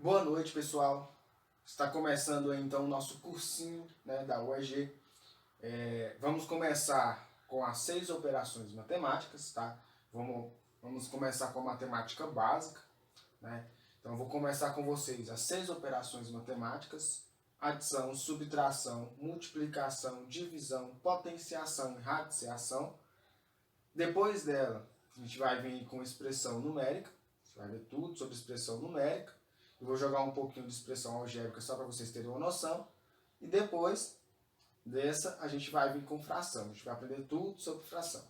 Boa noite, pessoal. Está começando aí, então o nosso cursinho, né, da UEG. Vamos começar com as 6 operações matemáticas, tá? Vamos começar com a matemática básica, né? Então eu vou começar com vocês as 6 operações matemáticas: adição, subtração, multiplicação, divisão, potenciação e radiciação. Depois dela, a gente vai vir com expressão numérica. Você vai ver tudo sobre expressão numérica. Eu vou jogar um pouquinho de expressão algébrica só para vocês terem uma noção. E depois dessa, a gente vai vir com fração. A gente vai aprender tudo sobre fração.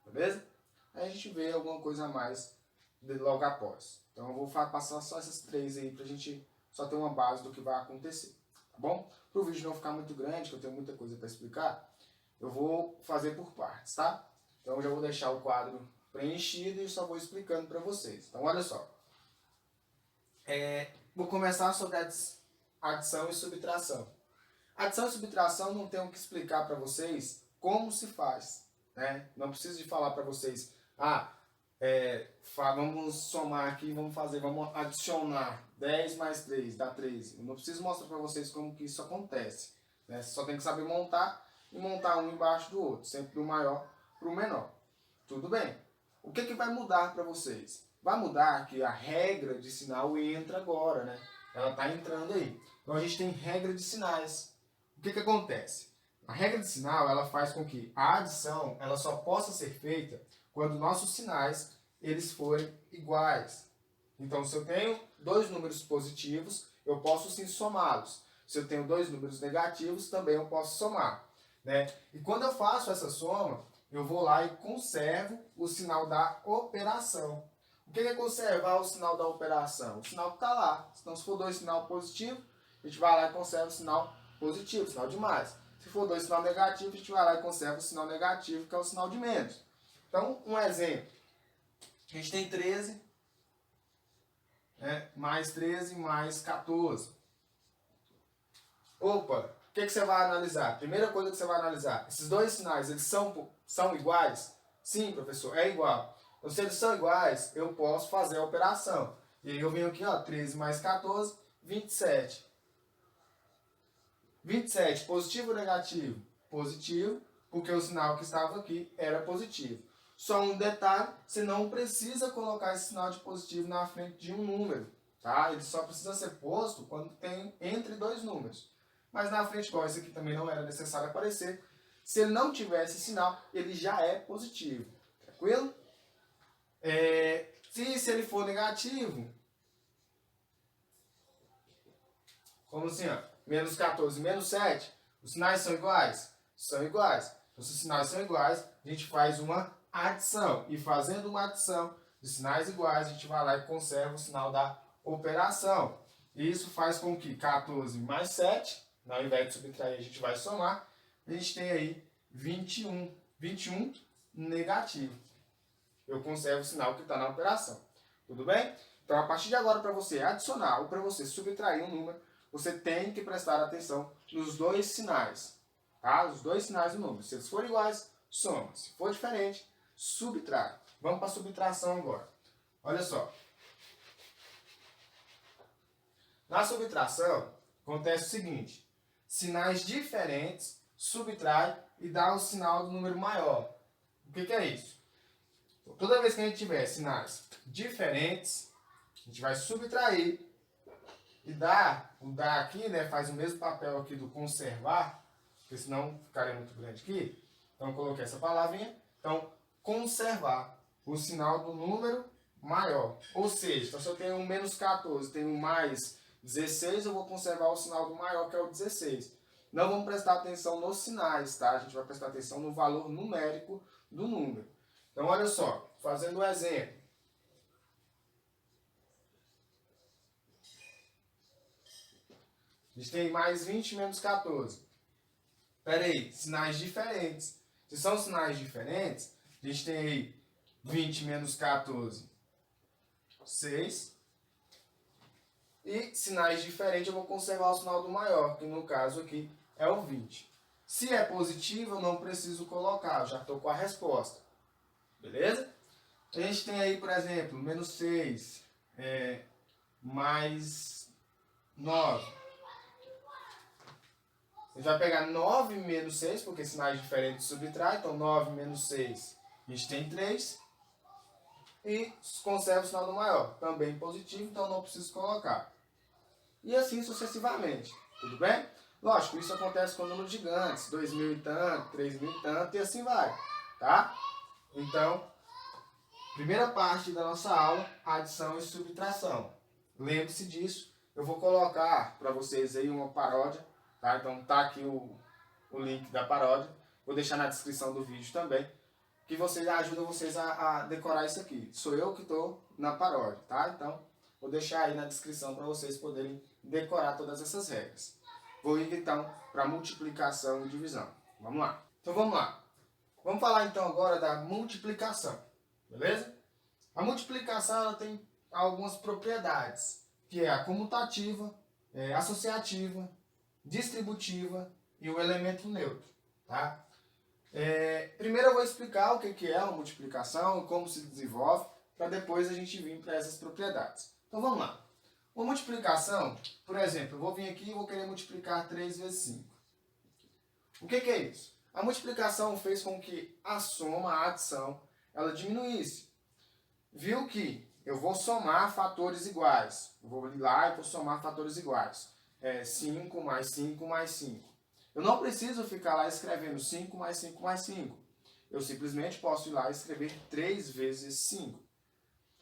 Beleza? Aí a gente vê alguma coisa a mais logo após. Então eu vou passar só essas 3 aí para a gente só ter uma base do que vai acontecer. Tá bom? Para o vídeo não ficar muito grande, que eu tenho muita coisa para explicar, eu vou fazer por partes, tá? Então eu já vou deixar o quadro preenchido e só vou explicando para vocês. Então olha só. Vou começar sobre adição e subtração. Adição e subtração não tenho que explicar para vocês como se faz, né? Não preciso de falar para vocês, vamos somar aqui, vamos adicionar 10 mais 3 dá 13. Eu não preciso mostrar para vocês como que isso acontece, né? Você só tem que saber montar e montar um embaixo do outro, sempre do maior para o menor. Tudo bem? O que vai mudar para vocês? Vai mudar que a regra de sinal entra agora, né? Ela está entrando aí. Então a gente tem regra de sinais. O que acontece? A regra de sinal ela faz com que a adição ela só possa ser feita quando nossos sinais eles forem iguais. Então se eu tenho 2 números positivos, eu posso sim somá-los. Se eu tenho 2 números negativos, também eu posso somar, né? E quando eu faço essa soma, eu vou lá e conservo o sinal da operação. O que é conservar o sinal da operação? O sinal que está lá. Então, se for 2 sinal positivo, a gente vai lá e conserva o sinal positivo, sinal de mais. Se for 2 sinal negativo, a gente vai lá e conserva o sinal negativo, que é o sinal de menos. Então, um exemplo. A gente tem 13, mais 13 mais 14. Opa, o que você vai analisar? Primeira coisa que você vai analisar, esses 2 sinais, eles são iguais? Sim, professor, é igual. Então, se eles são iguais, eu posso fazer a operação. E aí eu venho aqui, 13 mais 14, 27. 27, positivo ou negativo? Positivo, porque o sinal que estava aqui era positivo. Só um detalhe, você não precisa colocar esse sinal de positivo na frente de um número, tá? Ele só precisa ser posto quando tem entre 2 números. Mas na frente, igual esse aqui também não era necessário aparecer, se ele não tivesse sinal, ele já é positivo. Tranquilo? Se ele for negativo, como assim, menos 14 menos 7, os sinais são iguais? São iguais. Então, se os sinais são iguais, a gente faz uma adição. E fazendo uma adição de sinais iguais, a gente vai lá e conserva o sinal da operação. E isso faz com que 14 mais 7, ao invés de subtrair, a gente vai somar. A gente tem aí 21. 21 negativo. Eu conservo o sinal que está na operação. Tudo bem? Então, a partir de agora, para você adicionar ou para você subtrair um número, você tem que prestar atenção nos 2 sinais. Tá? Os 2 sinais do número. Se eles forem iguais, soma. Se for diferente, subtrai. Vamos para a subtração agora. Olha só. Na subtração, acontece o seguinte. Sinais diferentes subtrai e dá o sinal do número maior. O que é isso? Então, toda vez que a gente tiver sinais diferentes, a gente vai subtrair e o dar aqui, né, faz o mesmo papel aqui do conservar, porque senão ficaria muito grande aqui. Então eu coloquei essa palavrinha. Então, conservar o sinal do número maior. Ou seja, então, se eu tenho um menos 14, tenho um mais 16, eu vou conservar o sinal do maior, que é o 16. Não vamos prestar atenção nos sinais, tá? A gente vai prestar atenção no valor numérico do número. Então, olha só, fazendo um exemplo. A gente tem mais 20 menos 14. Espera aí, sinais diferentes. Se são sinais diferentes, a gente tem aí 20 menos 14, 6. E sinais diferentes, eu vou conservar o sinal do maior, que no caso aqui é o 20. Se é positivo, eu não preciso colocar, eu já estou com a resposta. Beleza? A gente tem aí, por exemplo, menos 6, mais 9. A gente vai pegar 9 menos 6, porque sinais diferentes subtrai. Então, 9 menos 6, a gente tem 3. E conserva o sinal do maior. Também positivo, então não preciso colocar. E assim sucessivamente. Tudo bem? Lógico, isso acontece com números gigantes. 2.000 e tanto, 3.000 e tanto, e assim vai. Tá? Então, primeira parte da nossa aula, adição e subtração. Lembre-se disso. Eu vou colocar para vocês aí uma paródia. Tá? Então tá aqui o link da paródia. Vou deixar na descrição do vídeo também. Que vocês ajudam vocês a decorar isso aqui. Sou eu que estou na paródia, tá? Então, vou deixar aí na descrição para vocês poderem decorar todas essas regras. Vou ir então para multiplicação e divisão. Vamos lá. Então vamos lá. Vamos falar então agora da multiplicação. Beleza? A multiplicação ela tem algumas propriedades, que é a comutativa, associativa, distributiva e o elemento neutro, tá? Primeiro eu vou explicar o que é uma multiplicação e como se desenvolve, para depois a gente vir para essas propriedades. Então vamos lá. Uma multiplicação, por exemplo, eu vou vir aqui e vou querer multiplicar 3 vezes 5. O que é isso? A multiplicação fez com que a soma, a adição, ela diminuísse. Viu que eu vou somar fatores iguais. Eu vou ir lá e vou somar fatores iguais. 5 mais 5 mais 5. Eu não preciso ficar lá escrevendo 5 mais 5 mais 5. Eu simplesmente posso ir lá e escrever 3 vezes 5.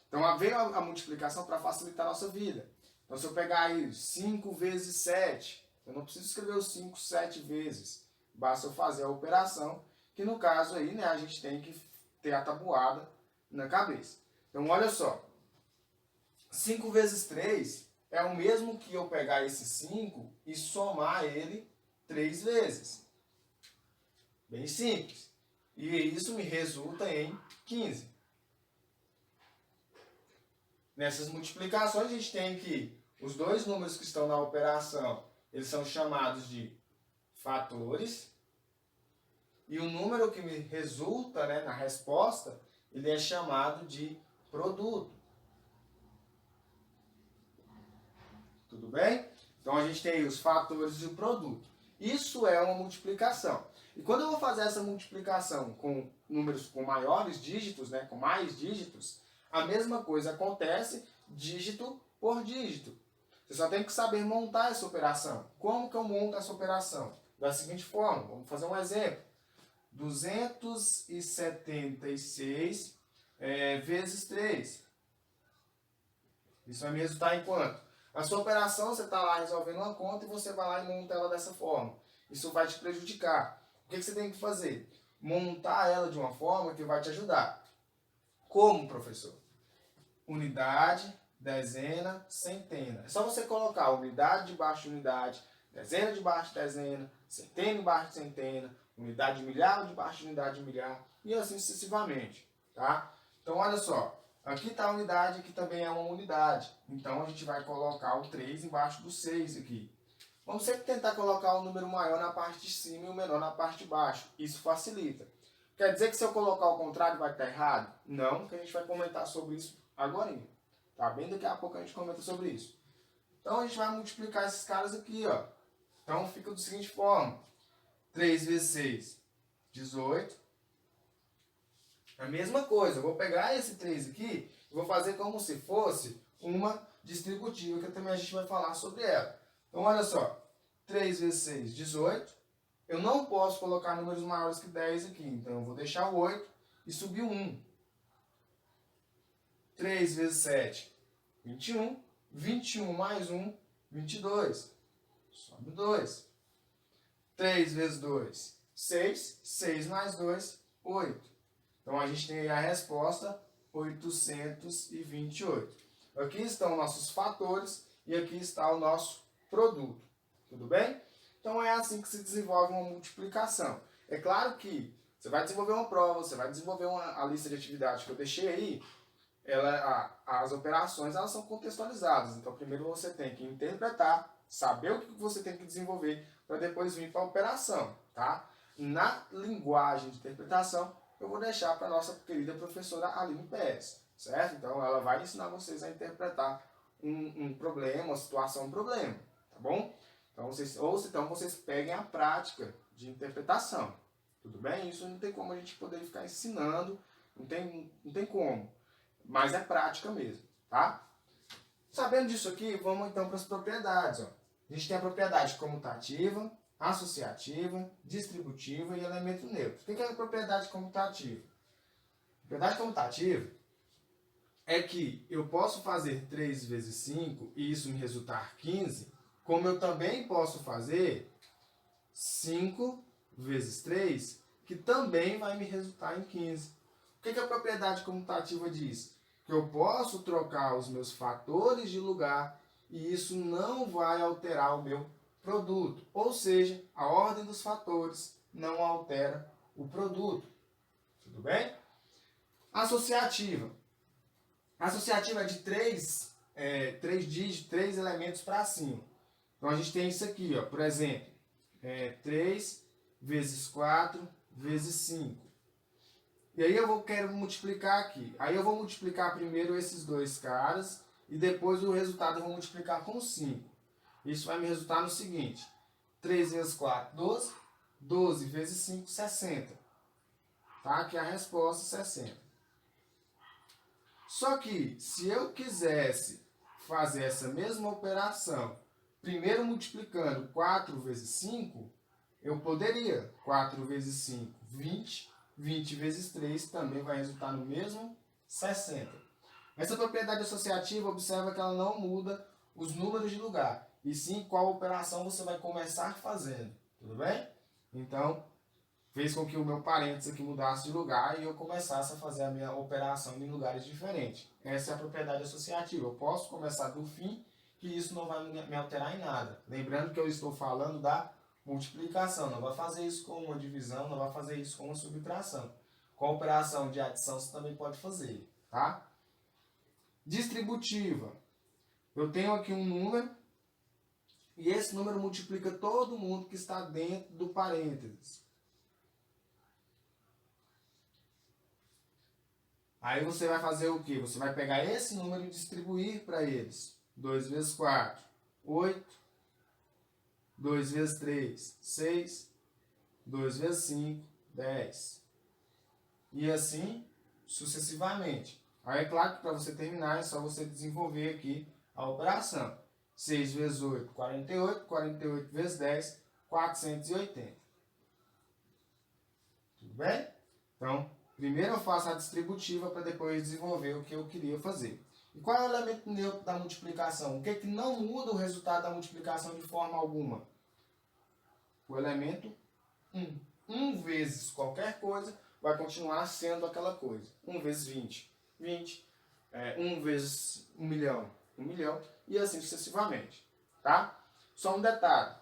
Então, veio a multiplicação para facilitar a nossa vida. Então, se eu pegar aí 5 vezes 7, eu não preciso escrever os 5 7 vezes. Basta eu fazer a operação, que no caso aí, né, a gente tem que ter a tabuada na cabeça. Então, olha só. 5 vezes 3 é o mesmo que eu pegar esse 5 e somar ele 3 vezes. Bem simples. E isso me resulta em 15. Nessas multiplicações, a gente tem que os dois números que estão na operação, eles são chamados de fatores. E o número que me resulta, né, na resposta, ele é chamado de produto. Tudo bem? Então, a gente tem aí os fatores e o produto. Isso é uma multiplicação. E quando eu vou fazer essa multiplicação com números com maiores dígitos, né, com mais dígitos, a mesma coisa acontece dígito por dígito. Você só tem que saber montar essa operação. Como que eu monto essa operação? Da seguinte forma, vamos fazer um exemplo. 276 vezes 3. Isso vai me resultar em quanto? A sua operação, você está lá resolvendo uma conta e você vai lá e monta ela dessa forma. Isso vai te prejudicar. O que você tem que fazer? Montar ela de uma forma que vai te ajudar. Como, professor? Unidade, dezena, centena. É só você colocar unidade debaixo de unidade, dezena debaixo de dezena, centena debaixo de centena, unidade de milhar debaixo de unidade de milhar, e assim sucessivamente. Tá? Então, olha só. Aqui está a unidade, aqui também é uma unidade. Então, a gente vai colocar o 3 embaixo do 6 aqui. Vamos sempre tentar colocar o número maior na parte de cima e o menor na parte de baixo. Isso facilita. Quer dizer que se eu colocar o contrário vai estar errado? Não, porque a gente vai comentar sobre isso agora. Tá? Bem daqui a pouco a gente comenta sobre isso. Então, a gente vai multiplicar esses caras aqui, ó. Então, fica da seguinte forma. 3 vezes 6, 18. A mesma coisa, eu vou pegar esse 3 aqui e vou fazer como se fosse uma distributiva, que também a gente vai falar sobre ela. Então, olha só, 3 vezes 6, 18. Eu não posso colocar números maiores que 10 aqui, então eu vou deixar o 8 e subir o 1. 3 vezes 7, 21. 21 mais 1, 22. Sobe 2. 3 vezes 2, 6. 6 mais 2, 8. Então, a gente tem aí a resposta 828. Aqui estão nossos fatores e aqui está o nosso produto. Tudo bem? Então, é assim que se desenvolve uma multiplicação. É claro que você vai desenvolver uma prova, você vai desenvolver a lista de atividades que eu deixei aí. As operações elas são contextualizadas. Então, primeiro você tem que interpretar, saber o que você tem que desenvolver para depois vir para a operação. Tá? Na linguagem de interpretação, eu vou deixar para a nossa querida professora Aline Pérez, certo? Então, ela vai ensinar vocês a interpretar um problema, uma situação, um problema, tá bom? Então vocês peguem a prática de interpretação, tudo bem? Isso não tem como a gente poder ficar ensinando, não tem como, mas é prática mesmo, tá? Sabendo disso aqui, vamos então para as propriedades, ó. A gente tem a propriedade comutativa, associativa, distributiva e elemento neutro. O que é a propriedade comutativa? A propriedade comutativa é que eu posso fazer 3 vezes 5 e isso me resultar 15, como eu também posso fazer 5 vezes 3, que também vai me resultar em 15. O que a propriedade comutativa diz? Que eu posso trocar os meus fatores de lugar e isso não vai alterar o meu produto. Ou seja, a ordem dos fatores não altera o produto. Tudo bem? Associativa. Associativa é de 3 dígitos, 3 elementos para cima. Então a gente tem isso aqui, ó, por exemplo, 3 vezes 4 vezes 5. E aí quero multiplicar aqui. Aí eu vou multiplicar primeiro esses dois caras e depois o resultado eu vou multiplicar com 5. Isso vai me resultar no seguinte: 3 vezes 4, 12. 12 vezes 5, 60. Tá? Aqui é a resposta, 60. Só que, se eu quisesse fazer essa mesma operação, primeiro multiplicando 4 vezes 5, eu poderia. 4 vezes 5, 20. 20 vezes 3 também vai resultar no mesmo 60. Essa propriedade associativa, observa que ela não muda os números de lugar, e sim qual operação você vai começar fazendo. Tudo bem? Então, fez com que o meu parênteses aqui mudasse de lugar e eu começasse a fazer a minha operação em lugares diferentes. Essa é a propriedade associativa. Eu posso começar do fim, que isso não vai me alterar em nada. Lembrando que eu estou falando da multiplicação, não vai fazer isso com uma divisão, não vai fazer isso com uma subtração. Com a operação de adição você também pode fazer, tá? Distributiva. Eu tenho aqui um número e esse número multiplica todo mundo que está dentro do parênteses. Aí você vai fazer o quê? Você vai pegar esse número e distribuir para eles. 2 vezes 4, 8. 2 vezes 3, 6. 2 vezes 5, 10. E assim sucessivamente. Aí é claro que para você terminar é só você desenvolver aqui a operação. 6 vezes 8, 48. 48 vezes 10, 480. Tudo bem? Então, primeiro eu faço a distributiva para depois desenvolver o que eu queria fazer. E qual é o elemento neutro da multiplicação? O que é que não muda o resultado da multiplicação de forma alguma? O elemento 1. 1 vezes qualquer coisa vai continuar sendo aquela coisa. 1 vezes 20. 20. 1 vezes 1 milhão. 1 milhão. E assim sucessivamente. Tá? Só um detalhe.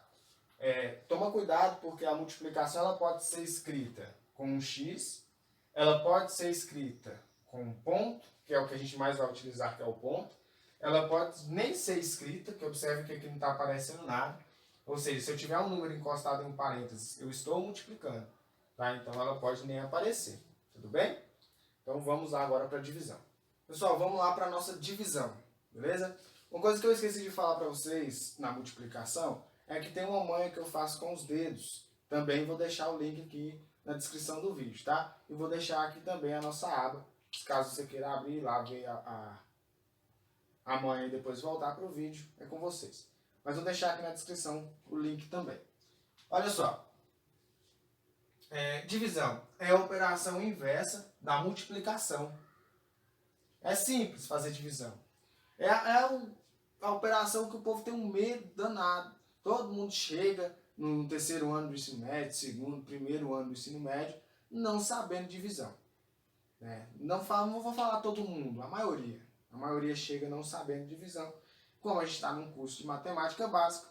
Toma cuidado porque a multiplicação ela pode ser escrita com um x. Ela pode ser escrita com um ponto, que é o que a gente mais vai utilizar, que é o ponto. Ela pode nem ser escrita, que observe que aqui não está aparecendo nada. Ou seja, se eu tiver um número encostado em um parênteses, eu estou multiplicando. Tá? Então ela pode nem aparecer. Tudo bem? Então vamos lá agora para a divisão. Pessoal, vamos lá para a nossa divisão. Beleza? Uma coisa que eu esqueci de falar para vocês na multiplicação é que tem uma manha que eu faço com os dedos. Também vou deixar o link aqui na descrição do vídeo, tá? E vou deixar aqui também a nossa aba, caso você queira abrir lá, ver a manha e depois voltar para o vídeo, é com vocês. Mas vou deixar aqui na descrição o link também. Olha só. Divisão é a operação inversa da multiplicação. É simples fazer divisão. É a operação que o povo tem um medo danado. Todo mundo chega no terceiro ano do ensino médio, segundo, primeiro ano do ensino médio, não sabendo divisão. Não vou falar todo mundo, a maioria. A maioria chega não sabendo divisão. Como a gente está num curso de matemática básica,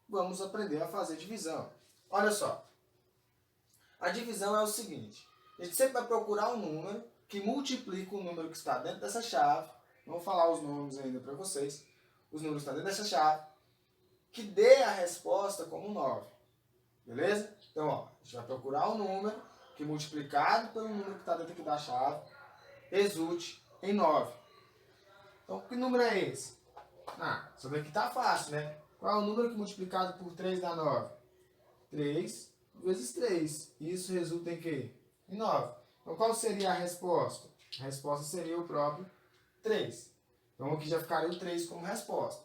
vamos aprender a fazer divisão. Olha só. A divisão é o seguinte. A gente sempre vai procurar um número que multiplica o número que está dentro dessa chave. Não vou falar os nomes ainda para vocês. Os números que estão dentro dessa chave. Que dê a resposta como 9. Beleza? Então, ó, a gente vai procurar um número que multiplicado pelo número que está dentro aqui da chave resulte em 9. Então, que número é esse? Ah, isso daqui tá fácil, né? Qual é o número que multiplicado por 3 dá 9? 3 vezes 3. Isso resulta em quê? Em 9. Então, qual seria a resposta? A resposta seria o próprio 3. Então, aqui já ficaria o 3 como resposta.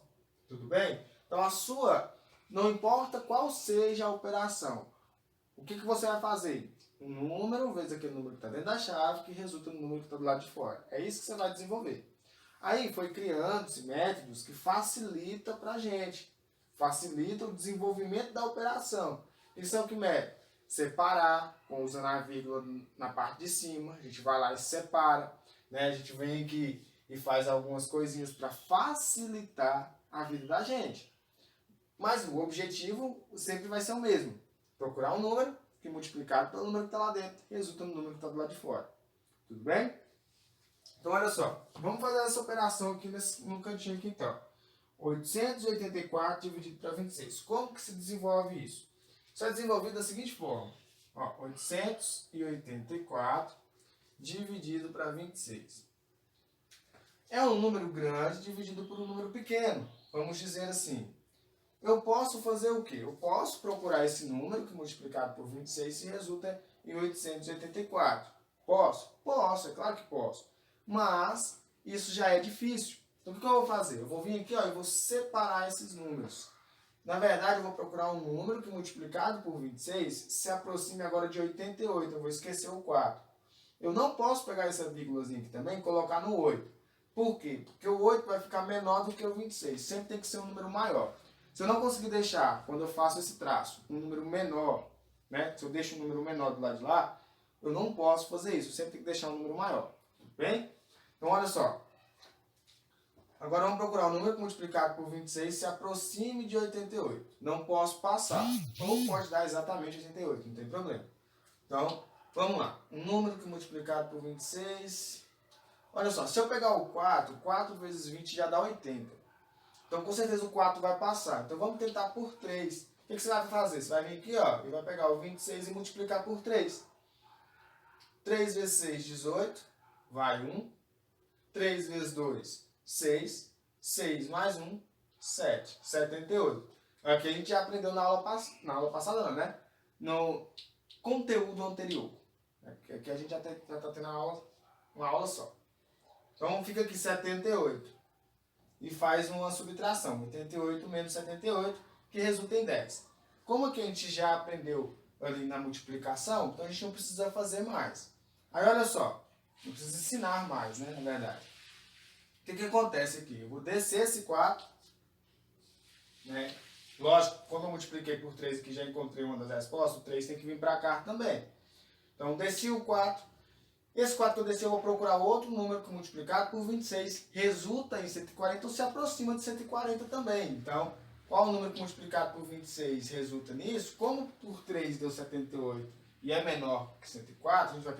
Tudo bem? Então, a sua, não importa qual seja a operação, o que você vai fazer? Um número vezes aquele número que está dentro da chave, que resulta no número que está do lado de fora. É isso que você vai desenvolver. Aí foi criando-se métodos que facilitam para a gente. Facilita o desenvolvimento da operação. Isso é o que mede? Separar, usando a vírgula na parte de cima. A gente vai lá e separa. Né? A gente vem aqui e faz algumas coisinhas para facilitar a vida da gente. Mas o objetivo sempre vai ser o mesmo. Procurar um número que multiplicado pelo número que está lá dentro resulta no número que está do lado de fora. Tudo bem? Então, olha só. Vamos fazer essa operação aqui no cantinho aqui, então. 884 dividido para 26. Como que se desenvolve isso? Isso é desenvolvido da seguinte forma. Ó, 884 dividido para 26. É um número grande dividido por um número pequeno. Vamos dizer assim. Eu posso fazer o quê? Eu posso procurar esse número que multiplicado por 26 se resulta em 884. Posso? Posso, é claro que posso. Mas isso já é difícil. Então o que eu vou fazer? Eu vou vir aqui e vou separar esses números. Na verdade, eu vou procurar um número que multiplicado por 26 se aproxime agora de 88. Eu vou esquecer o 4. Eu não posso pegar essa vírgulazinha aqui também e colocar no 8. Por quê? Porque o 8 vai ficar menor do que o 26. Sempre tem que ser um número maior. Se eu não conseguir deixar, quando eu faço esse traço, um número menor, né? Se eu deixo um número menor do lado de lá, eu não posso fazer isso. Eu sempre tenho que deixar um número maior. Tudo bem? Então, olha só. Agora vamos procurar um número multiplicado por 26 se aproxime de 88. Não posso passar. Ou pode dar exatamente 88, não tem problema. Então, vamos lá. Um número que multiplicado por 26... Olha só, se eu pegar o 4, 4 vezes 20 já dá 80. Então, com certeza o 4 vai passar. Então, vamos tentar por 3. O que você vai fazer? Você vai vir aqui e vai pegar o 26 e multiplicar por 3. 3 vezes 6, 18. Vai 1. 3 vezes 2, 6. 6 mais 1, 7. 78. Aqui a gente já aprendeu na aula passada, não, né? No conteúdo anterior. Aqui a gente já está tendo uma aula só. Então, fica aqui 78. E faz uma subtração, 88 menos 78, que resulta em 10. Como aqui a gente já aprendeu ali na multiplicação, então a gente não precisa fazer mais. Aí olha só, não precisa ensinar mais, né, na verdade. O que acontece aqui? Eu vou descer esse 4, né? Lógico, como eu multipliquei por 3 aqui, já encontrei uma das respostas, o 3 tem que vir para cá também. Então, desci o 4. Esse 4 que eu desci, eu vou procurar outro número que multiplicado por 26 resulta em 140, ou se aproxima de 140 também. Então, qual o número que multiplicado por 26 resulta nisso? Como por 3 deu 78 e é menor que 104, a gente vai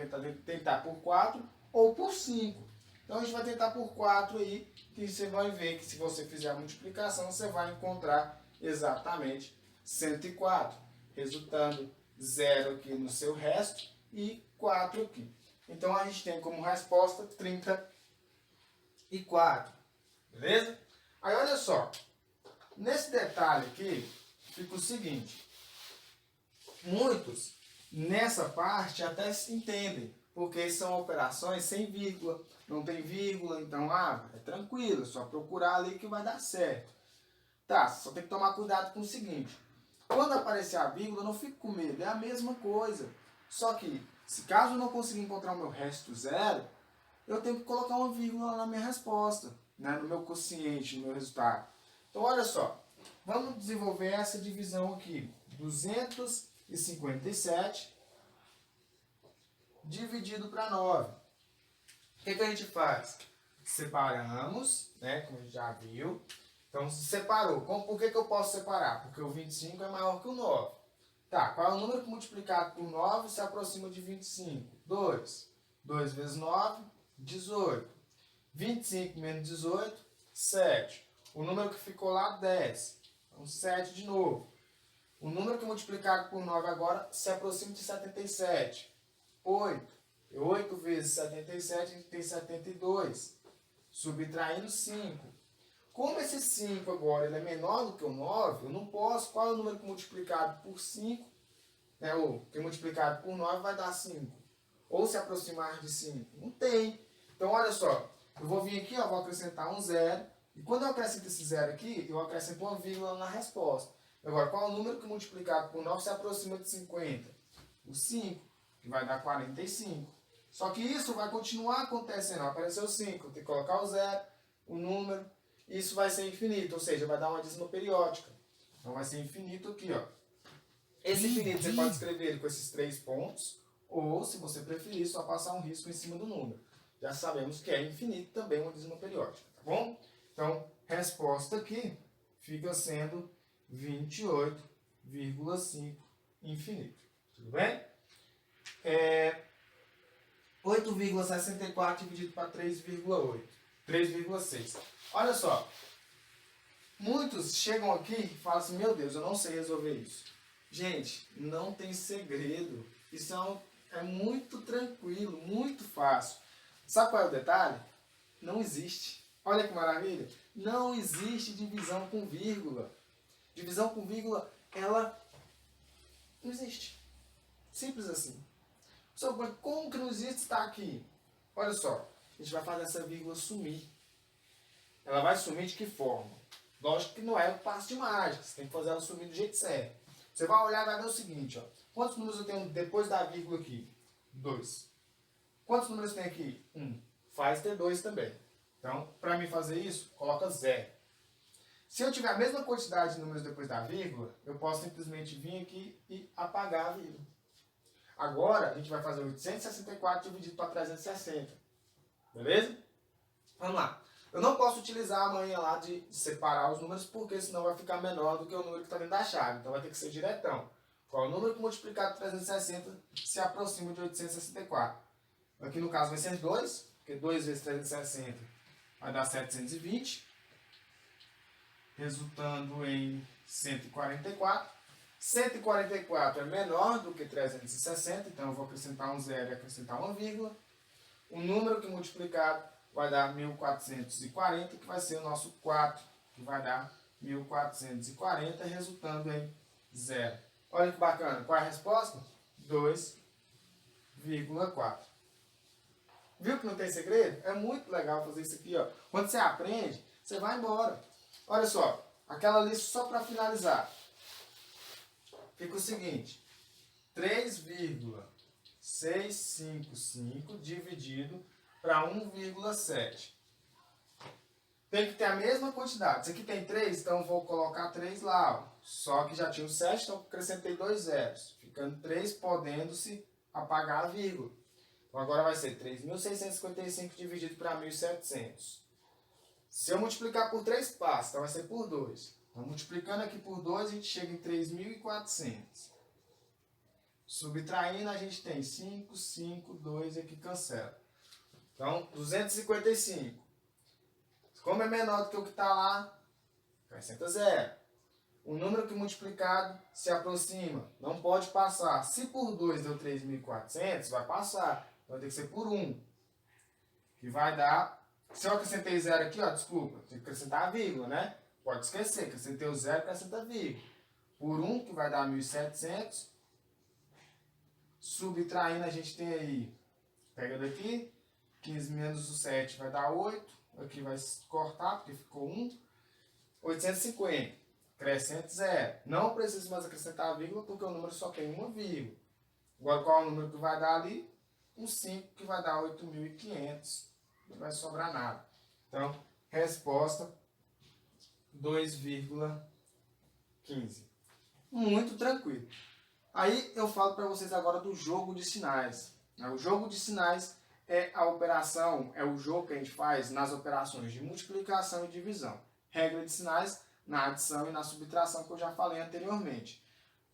tentar por 4 ou por 5. Então, a gente vai tentar por 4 aí, que você vai ver que se você fizer a multiplicação, você vai encontrar exatamente 104, resultando 0 aqui no seu resto e 4 aqui. Então, a gente tem como resposta 34. Beleza? Aí, olha só. Nesse detalhe aqui, fica o seguinte. Muitos, nessa parte, até entendem. Porque são operações sem vírgula. Não tem vírgula, então, é tranquilo. É só procurar ali que vai dar certo. Tá, só tem que tomar cuidado com o seguinte. Quando aparecer a vírgula, não fique com medo. É a mesma coisa. Só que, se caso eu não conseguir encontrar o meu resto zero, eu tenho que colocar uma vírgula na minha resposta, né, no meu quociente, no meu resultado. Então, olha só. Vamos desenvolver essa divisão aqui. 257 dividido para 9. O que a gente faz? Separamos, né, como a gente já viu. Então, se separou. Por que eu posso separar? Porque o 25 é maior que o 9. Tá, qual é o número que multiplicado por 9 se aproxima de 25? 2. 2 vezes 9, 18. 25 menos 18, 7. O número que ficou lá, 10. Então, 7 de novo. O número que multiplicado por 9 agora se aproxima de 77. 8. 8 vezes 77, a gente tem 72. Subtraindo 5. Como esse 5 agora ele é menor do que o 9, eu não posso. Qual é o número que multiplicado por 5, né, ou que multiplicado por 9 vai dar 5? Ou se aproximar de 5? Não tem. Então, olha só. Eu vou vir aqui, ó, vou acrescentar um 0. E quando eu acrescento esse 0 aqui, eu acrescento uma vírgula na resposta. Agora, qual é o número que multiplicado por 9 se aproxima de 50? O 5, que vai dar 45. Só que isso vai continuar acontecendo. Apareceu 5, eu tenho que colocar o 0, o número. Isso vai ser infinito, ou seja, vai dar uma dízima periódica. Então vai ser infinito aqui, ó. Esse infinito você pode escrever ele com esses 3 pontos, ou, se você preferir, só passar um risco em cima do número. Já sabemos que é infinito também uma dízima periódica, tá bom? Então, resposta aqui fica sendo 28,5 infinito. Tudo bem? 8,64 dividido para 3,8. 3,6. Olha só. Muitos chegam aqui e falam assim, meu Deus, eu não sei resolver isso. Gente, não tem segredo. Isso é muito tranquilo, muito fácil. Sabe qual é o detalhe? Não existe. Olha que maravilha. Não existe divisão com vírgula. Divisão com vírgula, ela não existe. Simples assim. Só como que não existe está aqui? Olha só. A gente vai fazer essa vírgula sumir. Ela vai sumir de que forma? Lógico que não é um passo de mágica. Você tem que fazer ela sumir do jeito certo. Você vai olhar e vai ver o seguinte, ó. Quantos números eu tenho depois da vírgula aqui? 2. Quantos números tem aqui? 1. Faz ter 2 também. Então, para mim fazer isso, coloca 0. Se eu tiver a mesma quantidade de números depois da vírgula, eu posso simplesmente vir aqui e apagar a vírgula. Agora, a gente vai fazer 864 dividido para 360. Beleza? Vamos lá. Eu não posso utilizar a manha lá de separar os números, porque senão vai ficar menor do que o número que está dentro da chave. Então vai ter que ser diretão. Qual é o número que multiplicado por 360 se aproxima de 864? Aqui no caso vai ser 2, porque 2 vezes 360 vai dar 720, resultando em 144. 144 é menor do que 360, então eu vou acrescentar um 0 e acrescentar uma vírgula. O número que multiplicado vai dar 1440, que vai ser o nosso 4, que vai dar 1440, resultando em 0. Olha que bacana. Qual é a resposta? 2,4. Viu que não tem segredo? É muito legal fazer isso aqui, ó. Quando você aprende, você vai embora. Olha só, aquela lista só para finalizar. Fica o seguinte, 3,655 dividido para 1,7. Tem que ter a mesma quantidade. Isso aqui tem 3, então eu vou colocar 3 lá. Ó. Só que já tinha o 7, então acrescentei 2 zeros. Ficando 3, podendo-se apagar a vírgula. Então agora vai ser 3.655 dividido para 1.700. Se eu multiplicar por 3, passa. Então vai ser por 2. Então multiplicando aqui por 2, a gente chega em 3.400. Subtraindo, a gente tem 5, 5, 2 e aqui cancela. Então, 255. Como é menor do que o que está lá, acrescenta 0. O número que multiplicado se aproxima, não pode passar. Se por 2 deu 3.400, vai passar. Então tem que ser por 1. Que vai dar... Se eu acrescentei 0 aqui, ó, desculpa, tem que acrescentar a vírgula, né? Pode esquecer, acrescentei o 0, acrescenta a vírgula. Por 1, que vai dar 1.700. Subtraindo, a gente tem aí, pega daqui, 15 menos o 7 vai dar 8. Aqui vai cortar, porque ficou 1. 850. Acrescenta 0. Não precisa mais acrescentar a vírgula, porque o número só tem uma vírgula. Agora, qual é o número que vai dar ali? Um 5, que vai dar 8.500. Não vai sobrar nada. Então, resposta 2,15. Muito tranquilo. Aí eu falo para vocês agora do jogo de sinais. O jogo de sinais é a operação, é o jogo que a gente faz nas operações de multiplicação e divisão. Regra de sinais na adição e na subtração, que eu já falei anteriormente.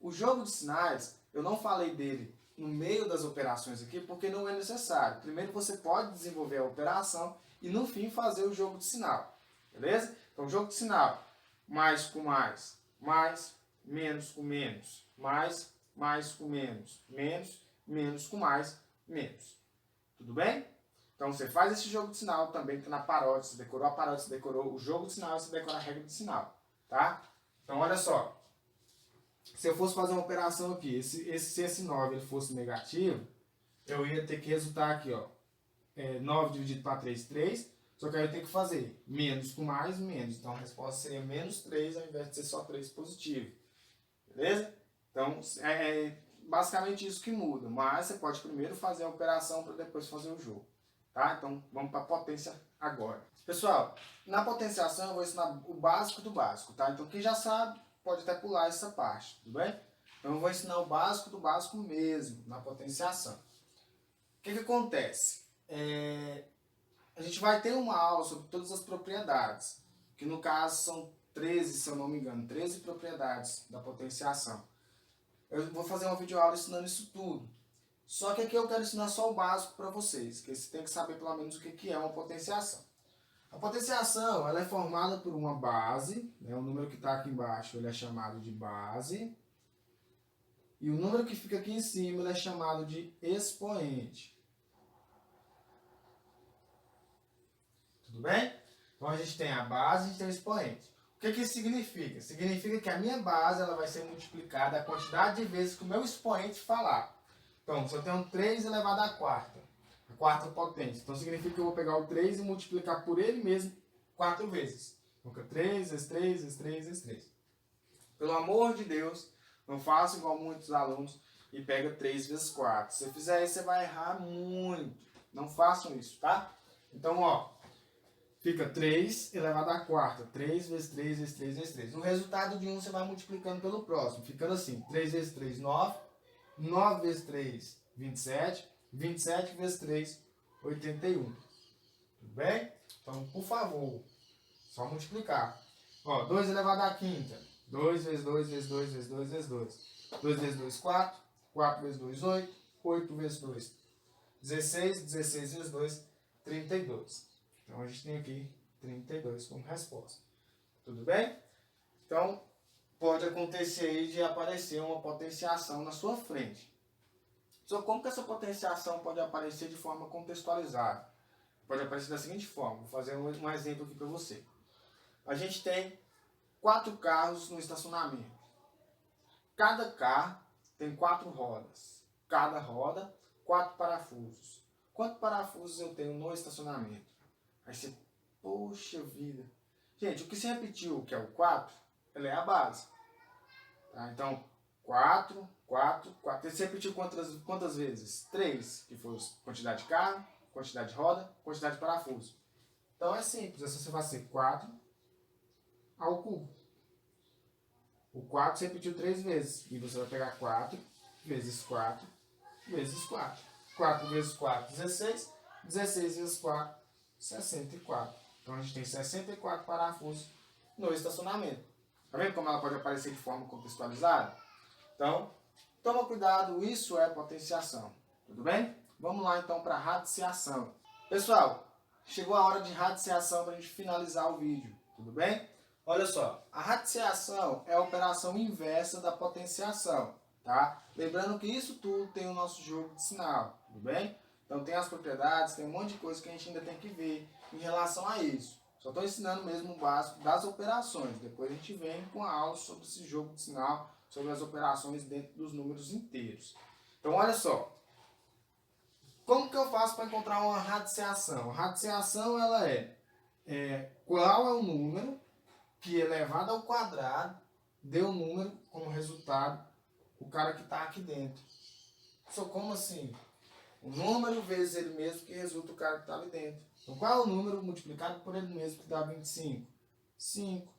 O jogo de sinais, eu não falei dele no meio das operações aqui, porque não é necessário. Primeiro você pode desenvolver a operação e no fim fazer o jogo de sinal. Beleza? Então, o jogo de sinal, mais com mais, menos com menos, mais com menos, menos com mais, menos. Tudo bem? Então você faz esse jogo de sinal também tá na paródia, você decorou a paródia, você decorou o jogo de sinal, você decora a regra de sinal, tá? Então olha só, se eu fosse fazer uma operação aqui, se esse 9 ele fosse negativo, eu ia ter que resultar aqui, ó, 9 dividido para 3, 3, só que aí eu tenho que fazer menos com mais, menos. Então a resposta seria menos 3 ao invés de ser só 3 positivo. Beleza? Então é basicamente isso que muda, mas você pode primeiro fazer a operação para depois fazer o jogo. Tá? Então vamos para a potência agora. Pessoal, na potenciação eu vou ensinar o básico do básico. Tá? Então quem já sabe pode até pular essa parte, tudo bem? Então eu vou ensinar o básico do básico mesmo na potenciação. O que acontece? A gente vai ter uma aula sobre todas as propriedades, que no caso são 13, se eu não me engano, 13 propriedades da potenciação. Eu vou fazer uma videoaula ensinando isso tudo. Só que aqui eu quero ensinar só o básico para vocês, que você tem que saber pelo menos o que é uma potenciação. A potenciação ela é formada por uma base, né? O número que está aqui embaixo ele é chamado de base, e o número que fica aqui em cima ele é chamado de expoente. Tudo bem? Então a gente tem a base e a gente tem o expoente. O que isso significa? Significa que a minha base ela vai ser multiplicada a quantidade de vezes que o meu expoente falar. Então, se eu tenho 3 elevado à quarta, a quarta potência, então significa que eu vou pegar o 3 e multiplicar por ele mesmo 4 vezes. Então, 3 vezes 3 vezes 3 vezes 3. Pelo amor de Deus, não faça igual muitos alunos e pega 3 vezes 4. Se você fizer isso, você vai errar muito. Não façam isso, tá? Então, ó, fica 3 elevado à quarta. 3 vezes 3 vezes 3 vezes 3. No resultado de 1, você vai multiplicando pelo próximo. Ficando assim, 3 vezes 3, 9. 9 vezes 3, 27. 27 vezes 3, 81. Tudo bem? Então, por favor, só multiplicar. Ó, 2 elevado à quinta. 2 vezes 2 vezes 2 vezes 2 vezes 2. 2 vezes 2, 4. 4 vezes 2, 8. 8 vezes 2, 16. 16 vezes 2, 32. Então, a gente tem aqui 32 como resposta. Tudo bem? Então, pode acontecer aí de aparecer uma potenciação na sua frente. Só como que essa potenciação pode aparecer de forma contextualizada? Pode aparecer da seguinte forma. Vou fazer um exemplo aqui para você. A gente tem 4 carros no estacionamento. Cada carro tem 4 rodas. Cada roda, 4 parafusos. Quantos parafusos eu tenho no estacionamento? Aí você, poxa vida. Gente, o que se repetiu, que é o 4, ela é a base. Tá? Então, 4, 4, 4. Ele se repetiu quantas vezes? 3, que foi a quantidade de carro, quantidade de roda, quantidade de parafuso. Então é simples, essa você vai ser 4 ao cubo. O 4 se repetiu 3 vezes. E você vai pegar 4 vezes 4 vezes 4. 4 vezes 4, 16. 16 vezes 4, 64. Então a gente tem 64 parafusos no estacionamento. Tá vendo como ela pode aparecer de forma contextualizada? Então, toma cuidado, isso é potenciação. Tudo bem? Vamos lá então para a radiciação. Pessoal, chegou a hora de radiciação para a gente finalizar o vídeo. Tudo bem? Olha só, a radiciação é a operação inversa da potenciação. Tá? Lembrando que isso tudo tem o nosso jogo de sinal. Tudo bem? Então tem as propriedades, tem um monte de coisa que a gente ainda tem que ver em relação a isso. Só estou ensinando mesmo o básico das operações. Depois a gente vem com a aula sobre esse jogo de sinal, sobre as operações dentro dos números inteiros. Então olha só. Como que eu faço para encontrar uma radiciação? A radiciação ela qual é o número que elevado ao quadrado deu o número como resultado o cara que está aqui dentro. Só como assim? O número vezes ele mesmo que resulta o cara que está ali dentro. Então, qual é o número multiplicado por ele mesmo que dá 25? 5.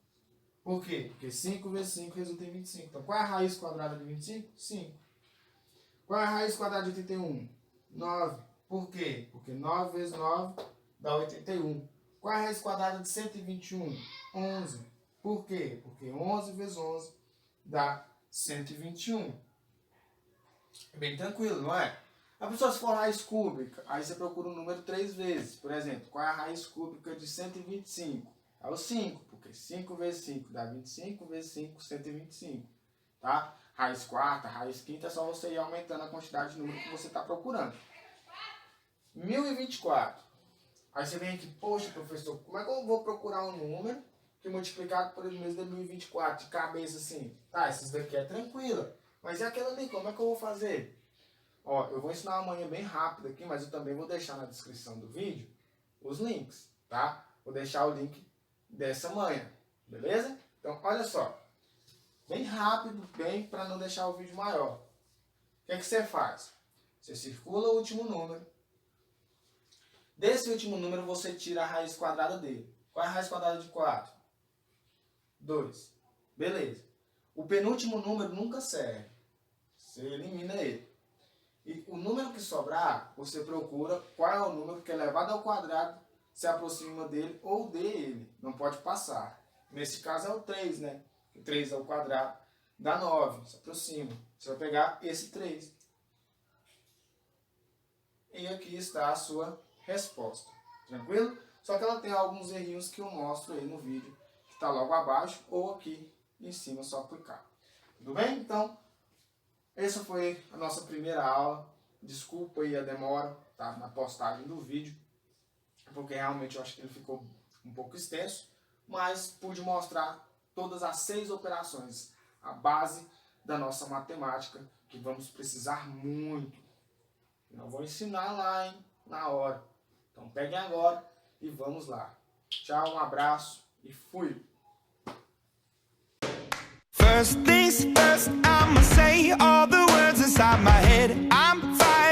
Por quê? Porque 5 vezes 5 resulta em 25. Então, qual é a raiz quadrada de 25? 5. Qual é a raiz quadrada de 81? 9. Por quê? Porque 9 vezes 9 dá 81. Qual é a raiz quadrada de 121? 11. Por quê? Porque 11 vezes 11 dá 121. É bem tranquilo, não é? A pessoa, se for raiz cúbica, aí você procura um número 3 vezes. Por exemplo, qual é a raiz cúbica de 125? É o 5, porque 5 vezes 5 dá 25, vezes 5, 125. Tá? Raiz quarta, raiz quinta, é só você ir aumentando a quantidade de número que você está procurando. 1024. Aí você vem aqui, poxa, professor, como é que eu vou procurar um número que multiplicado por ele mesmo 2024, de cabeça assim? Tá, esses daqui é tranquila. Mas e aquela ali, como é que eu vou fazer? Ó, eu vou ensinar uma manhã bem rápido aqui, mas eu também vou deixar na descrição do vídeo os links, tá? Vou deixar o link dessa manhã, beleza? Então, olha só. Bem rápido, bem para não deixar o vídeo maior. O que é que você faz? Você circula o último número. Desse último número, você tira a raiz quadrada dele. Qual é a raiz quadrada de 4? 2. Beleza. O penúltimo número nunca serve. Você elimina ele. E o número que sobrar, você procura qual é o número que elevado ao quadrado se aproxima dele ou dele. Não pode passar. Nesse caso é o 3, né? O 3 ao quadrado dá 9. Se aproxima. Você vai pegar esse 3. E aqui está a sua resposta. Tranquilo? Só que ela tem alguns errinhos que eu mostro aí no vídeo, que está logo abaixo ou aqui em cima, só clicar. Tudo bem? Então, essa foi a nossa primeira aula. Desculpa aí a demora, tá, na postagem do vídeo, porque realmente eu acho que ele ficou um pouco extenso, mas pude mostrar todas as 6 operações, a base da nossa matemática, que vamos precisar muito. Eu vou ensinar lá, hein, na hora. Então peguem agora e vamos lá. Tchau, um abraço e fui! First things first, I'ma say all the words inside my head. I'm fine.